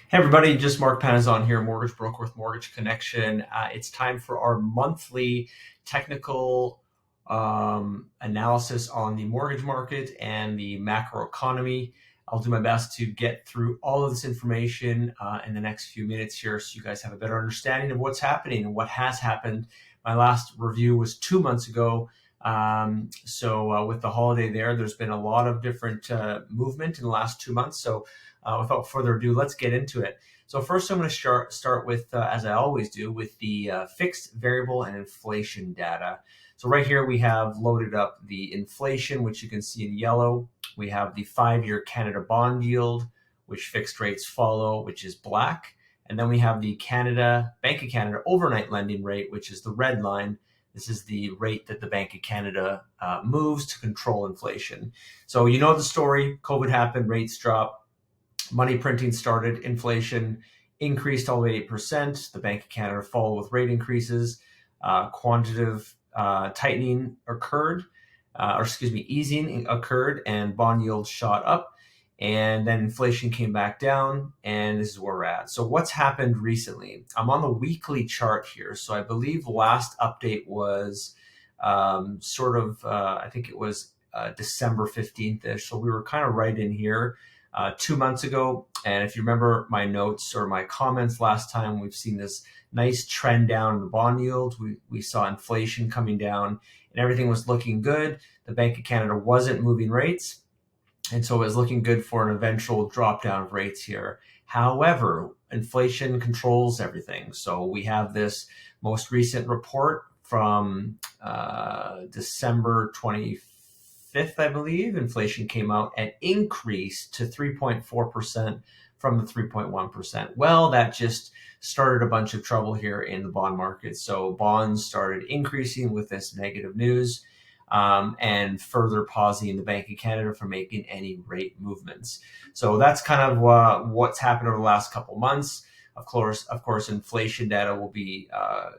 Hey everybody, just Mark Panazon here, mortgage broker with Mortgage Connection. It's time for our monthly technical analysis on the mortgage market and the macro economy. I'll do my best to get through all of this information in the next few minutes here so you guys have a better understanding of what's happening and what has happened. My last review was 2 months ago. With the holiday there's been a lot of different movement in the last 2 months. Without further ado, let's get into it. So first, I'm going to start with, as I always do, with the fixed, variable, and inflation data. So right here we have loaded up the inflation, which you can see in yellow. We have the 5-year Canada bond yield, which fixed rates follow, which is black. And then we have the Bank of Canada overnight lending rate, which is the red line. This is the rate that the Bank of Canada moves to control inflation. So you know the story. COVID happened, rates dropped. Money printing started, inflation increased all the way 8%. The Bank of Canada followed with rate increases. Quantitative tightening occurred, easing occurred, and bond yields shot up. And then inflation came back down, and this is where we're at. So what's happened recently? I'm on the weekly chart here. So I believe last update was I think it was December 15th-ish. So we were kind of right in here. 2 months ago. And if you remember my notes or my comments last time, we've seen this nice trend down in the bond yield. We saw inflation coming down and everything was looking good. The Bank of Canada wasn't moving rates. And so it was looking good for an eventual drop down of rates here. However, inflation controls everything. So we have this most recent report from December 25th, I believe. Inflation came out and increased to 3.4% from the 3.1%. Well, that just started a bunch of trouble here in the bond market. So bonds started increasing with this negative news, and further pausing the Bank of Canada from making any rate movements. So that's kind of what's happened over the last couple months. Of course, inflation data will be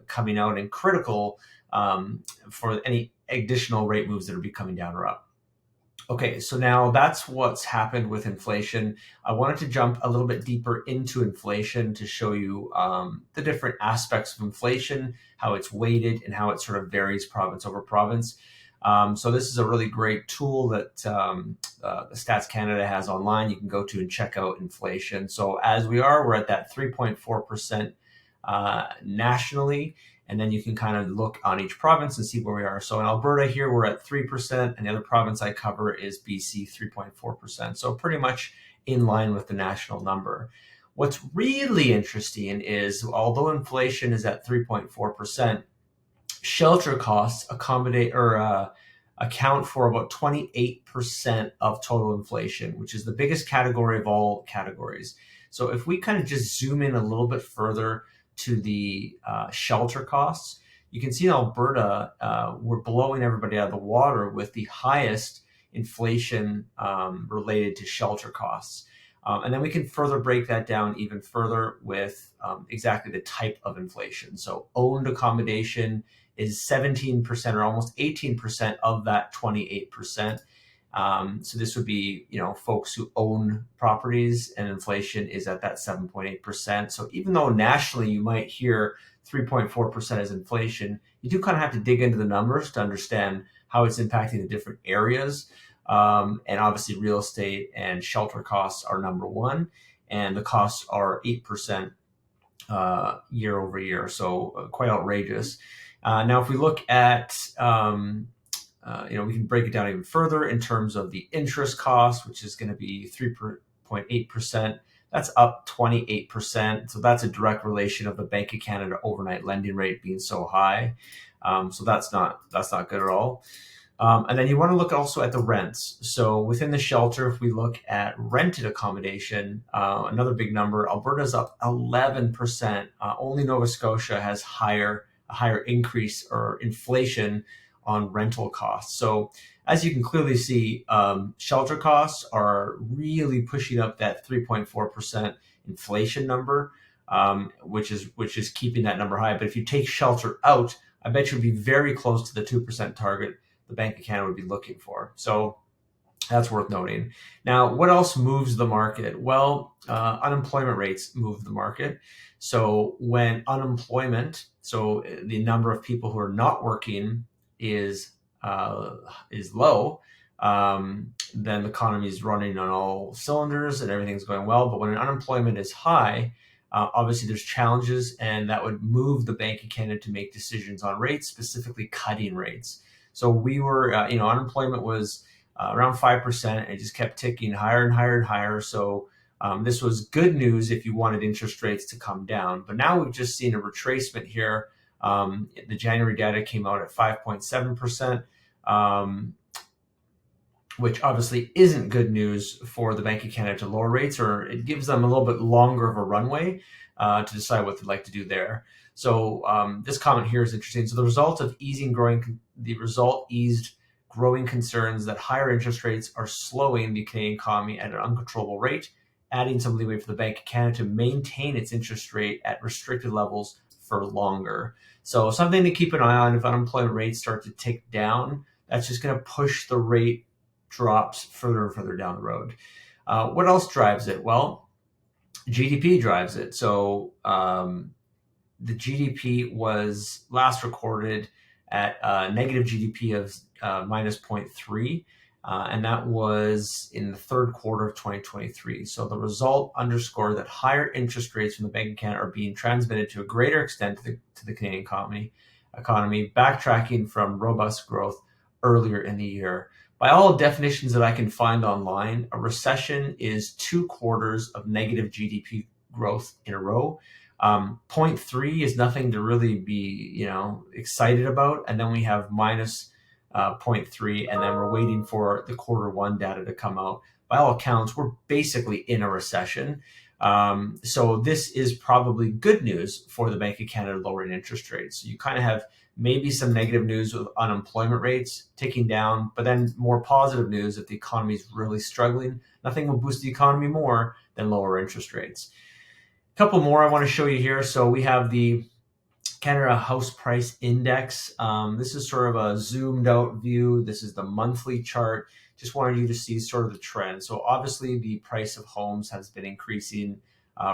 coming out and critical for any additional rate moves that will be coming down or up. Okay, so now that's what's happened with inflation. I wanted to jump a little bit deeper into inflation to show you the different aspects of inflation, how it's weighted, and how it sort of varies province over province. So this is a really great tool that the Stats Canada has online. You can go to and check out inflation. So as we're at that 3.4% nationally. And then you can kind of look on each province and see where we are. So in Alberta here, we're at 3%, and the other province I cover is BC, 3.4%. So pretty much in line with the national number. What's really interesting is, although inflation is at 3.4%, shelter costs account for about 28% of total inflation, which is the biggest category of all categories. So if we kind of just zoom in a little bit further to the shelter costs, you can see in Alberta, we're blowing everybody out of the water with the highest inflation related to shelter costs. And then we can further break that down even further with exactly the type of inflation. So owned accommodation is 17% or almost 18% of that 28%. So this would be, folks who own properties, and inflation is at that 7.8%. So even though nationally you might hear 3.4% as inflation, you do kind of have to dig into the numbers to understand how it's impacting the different areas. And obviously real estate and shelter costs are number one, and the costs are 8% year over year. So quite outrageous. Now, if we look at we can break it down even further in terms of the interest cost, which is going to be 3.8%. That's up 28%. So that's a direct relation of the Bank of Canada overnight lending rate being so high. So that's not good at all. And then you want to look also at the rents. So within the shelter, if we look at rented accommodation, another big number, Alberta's up 11%. Only Nova Scotia has a higher increase or inflation on rental costs. So as you can clearly see, shelter costs are really pushing up that 3.4% inflation number, which is keeping that number high. But if you take shelter out, I bet you'll be very close to the 2% target the Bank of Canada would be looking for. So That's worth noting. Now, what else moves the market? Well, unemployment rates move the market. So when unemployment, so the number of people who are not working is uh, is low, then the economy is running on all cylinders and everything's going well. But when unemployment is high, obviously there's challenges, and that would move the Bank of Canada to make decisions on rates, specifically cutting rates. So we were, unemployment was around 5%, and it just kept ticking higher and higher and higher. So this was good news if you wanted interest rates to come down. But now we've just seen a retracement here. The January data came out at 5.7%, which obviously isn't good news for the Bank of Canada to lower rates, or it gives them a little bit longer of a runway to decide what they'd like to do there. So this comment here is interesting. So the result eased growing concerns that higher interest rates are slowing the Canadian economy at an uncontrollable rate, adding some leeway for the Bank of Canada to maintain its interest rate at restricted levels for longer. So something to keep an eye on. If unemployment rates start to tick down, that's just going to push the rate drops further and further down the road. What else drives it? Well, GDP drives it. So the GDP was last recorded at negative GDP of minus 0.3, and that was in the third quarter of 2023. So the result underscored that higher interest rates from the Bank of Canada are being transmitted to a greater extent to the Canadian economy, backtracking from robust growth earlier in the year. By all definitions that I can find online, a recession is 2 quarters of negative GDP growth in a row. 0.3 is nothing to really be, excited about. And then we have minus 0.3, and then we're waiting for the quarter one data to come out. By all accounts, we're basically in a recession. So this is probably good news for the Bank of Canada lowering interest rates. So you kind of have maybe some negative news with unemployment rates ticking down, but then more positive news if the economy is really struggling. Nothing will boost the economy more than lower interest rates. A couple more I want to show you here. So we have the Canada House Price Index. This is sort of a zoomed out view. This is the monthly chart. Just wanted you to see sort of the trend. So obviously the price of homes has been increasing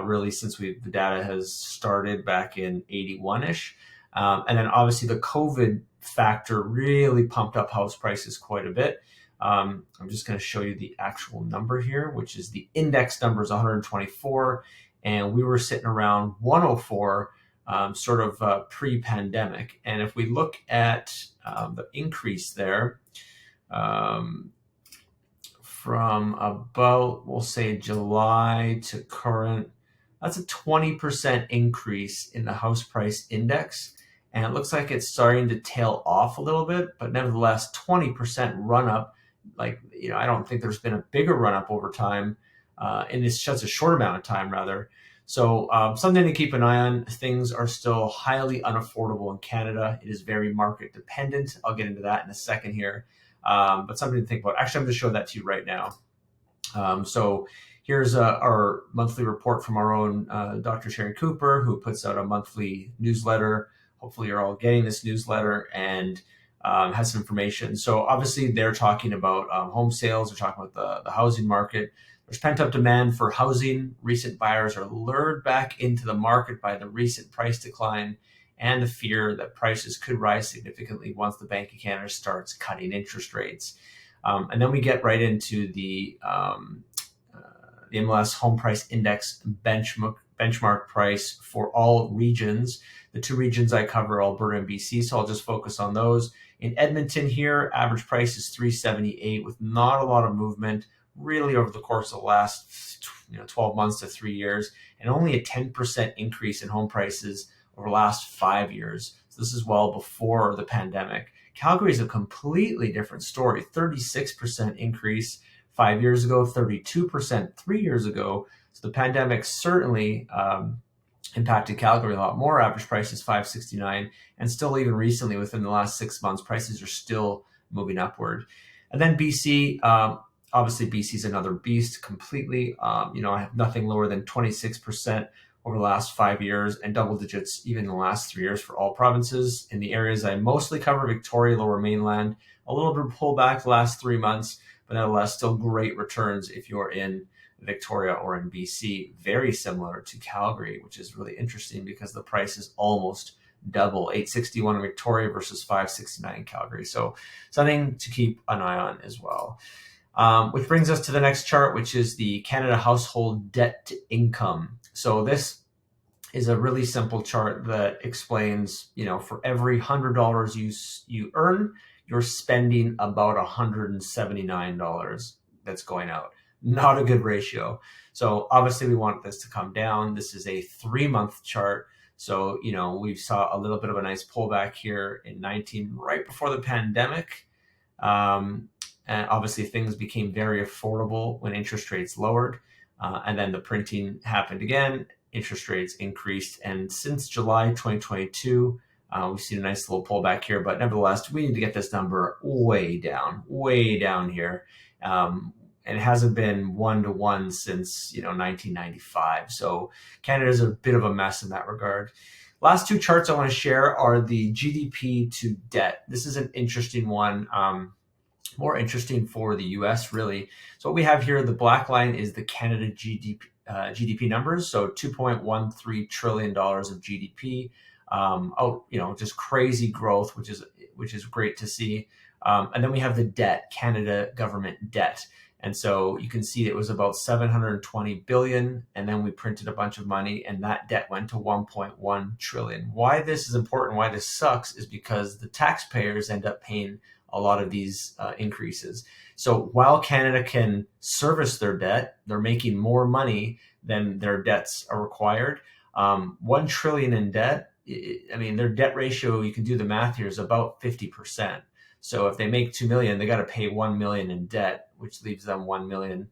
really since the data has started back in 81-ish. And then obviously the COVID factor really pumped up house prices quite a bit. I'm just going to show you the actual number here, which is the index number is 124, and we were sitting around 104 pre-pandemic. And if we look at the increase there from about, we'll say July to current, that's a 20% increase in the house price index. And it looks like it's starting to tail off a little bit, but nevertheless, 20% run up. I don't think there's been a bigger run up over time in such a short amount of time, rather. So something to keep an eye on. Things are still highly unaffordable in Canada. It is very market dependent. I'll get into that in a second here. But something to think about. Actually, I'm going to show that to you right now. So here's our monthly report from our own Dr. Sharon Cooper, who puts out a monthly newsletter. Hopefully you're all getting this newsletter and has some information. So obviously they're talking about home sales. They're talking about the housing market. There's pent-up demand for housing. Recent buyers are lured back into the market by the recent price decline and the fear that prices could rise significantly once the Bank of Canada starts cutting interest rates. And then we get right into the MLS Home Price Index benchmark price for all regions. The 2 regions I cover, Alberta and BC, so I'll just focus on those. In Edmonton here, average price is $378 with not a lot of movement really over the course of the last 12 months to 3 years, and only a 10% increase in home prices over the last 5 years. So this is well before the pandemic. Calgary is a completely different story. 36% increase 5 years ago, 32% 3 years ago. So the pandemic certainly impacted Calgary a lot more. Average price is $569, and still even recently, within the last 6 months, prices are still moving upward. And then BC, obviously BC is another beast completely. I have nothing lower than 26% over the last 5 years, and double digits even in the last 3 years for all provinces. In the areas I mostly cover, Victoria, Lower Mainland, a little bit of pullback the last 3 months, but nevertheless, still great returns if you're in Victoria or in BC. Very similar to Calgary, which is really interesting because the price is almost double, 861 in Victoria versus 569 in Calgary. So something to keep an eye on as well. Which brings us to the next chart, which is the Canada household debt to income. So this is a really simple chart that explains, for every $100 you earn, you're spending about $179 that's going out. Not a good ratio. So obviously we want this to come down. This is a 3-month chart. So, we saw a little bit of a nice pullback here in 19, right before the pandemic. And obviously things became very affordable when interest rates lowered. And then the printing happened again. Interest rates increased. And since July 2022, we've seen a nice little pullback here. But nevertheless, we need to get this number way down here. And it hasn't been 1-to-1 since 1995. So Canada's a bit of a mess in that regard. Last two charts I want to share are the GDP to debt. This is an interesting one, more interesting for the US really. So what we have here, the black line is the Canada GDP numbers. So $2.13 trillion of GDP. Just crazy growth, which is great to see. And then we have the debt, Canada government debt. And so you can see it was about 720 billion, and then we printed a bunch of money, and that debt went to 1.1 trillion. Why this is important, why this sucks, is because the taxpayers end up paying a lot of these increases. So while Canada can service their debt, they're making more money than their debts are required. 1 trillion in debt, their debt ratio, you can do the math here, is about 50%. So if they make 2 million, they got to pay 1 million in debt, which leaves them 1 million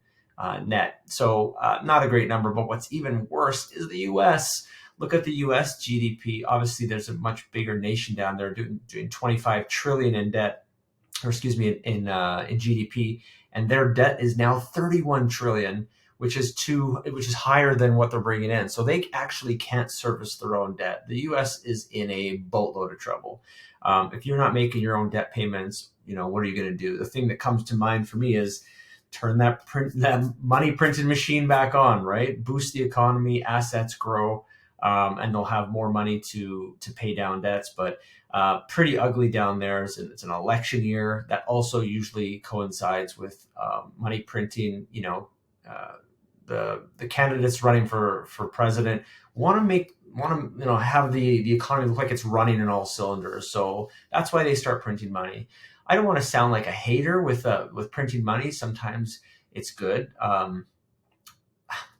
net. So not a great number, but what's even worse is the US. Look at the US GDP. Obviously, there's a much bigger nation down there doing 25 trillion in debt, in GDP, and their debt is now 31 trillion, which is higher than what they're bringing in. So they actually can't service their own debt. The US is in a boatload of trouble. If you're not making your own debt payments, what are you going to do? The thing that comes to mind for me is turn that money printing machine back on, right? Boost the economy, assets grow, and they'll have more money to pay down debts. But pretty ugly down there. It's an election year that also usually coincides with money printing. The candidates running for president want to have the economy look like it's running in all cylinders. So that's why they start printing money. I don't want to sound like a hater with printing money. Sometimes it's good. I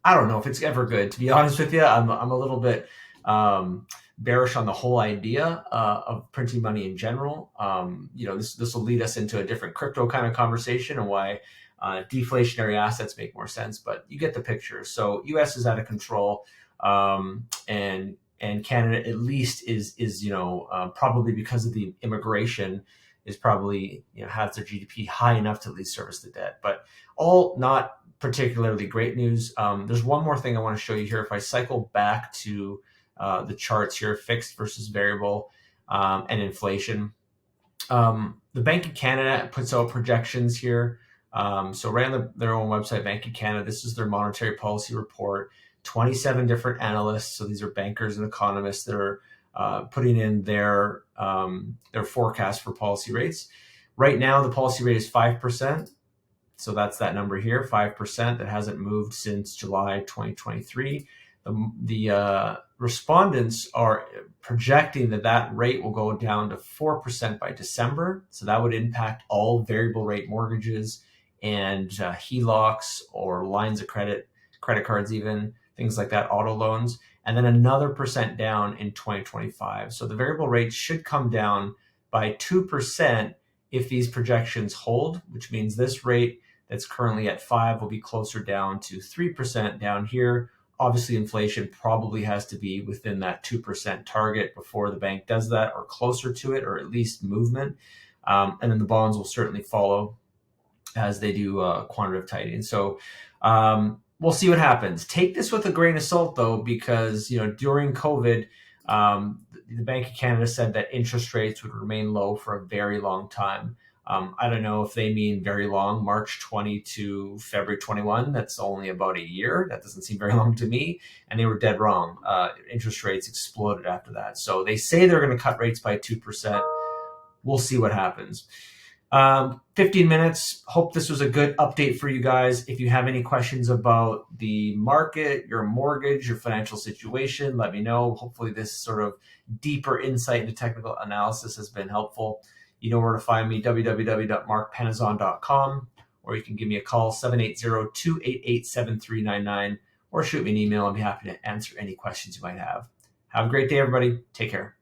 don't know if it's ever good, to be honest with you. I'm a little bit bearish on the whole idea of printing money in general. This will lead us into a different crypto kind of conversation and why deflationary assets make more sense, but you get the picture. So US is out of control, and Canada at least is probably because of the immigration is probably has their GDP high enough to at least service the debt, but all not particularly great news. There's one more thing I want to show you here. If I cycle back to the charts here, fixed versus variable, and inflation. The Bank of Canada puts out projections here. So right on their own website, Bank of Canada, this is their monetary policy report. 27 different analysts, so these are bankers and economists that are putting in their forecast for policy rates. Right now, the policy rate is 5%. So that's that number here, 5%. That hasn't moved since July 2023. The respondents are projecting that rate will go down to 4% by December. So that would impact all variable rate mortgages and HELOCs or lines of credit cards even, things like that, auto loans, and then another percent down in 2025. So the variable rate should come down by 2% if these projections hold, which means this rate that's currently at 5 will be closer down to 3% down here. Obviously, inflation probably has to be within that 2% target before the bank does that, or closer to it, or at least movement. And then the bonds will certainly follow as they do quantitative tightening. So we'll see what happens. Take this with a grain of salt, though, because during COVID, the Bank of Canada said that interest rates would remain low for a very long time. I don't know if they mean very long, March 20 to February 21. That's only about a year. That doesn't seem very long to me. And they were dead wrong. Interest rates exploded after that. So they say they're going to cut rates by 2%. We'll see what happens. 15 minutes. Hope this was a good update for you guys. If you have any questions about the market, your mortgage, your financial situation, let me know. Hopefully this sort of deeper insight into technical analysis has been helpful. You know where to find me, www.markpanazon.com, or you can give me a call, 780-288-7399, or shoot me an email. I'll be happy to answer any questions you might have. Have a great day, everybody. Take care.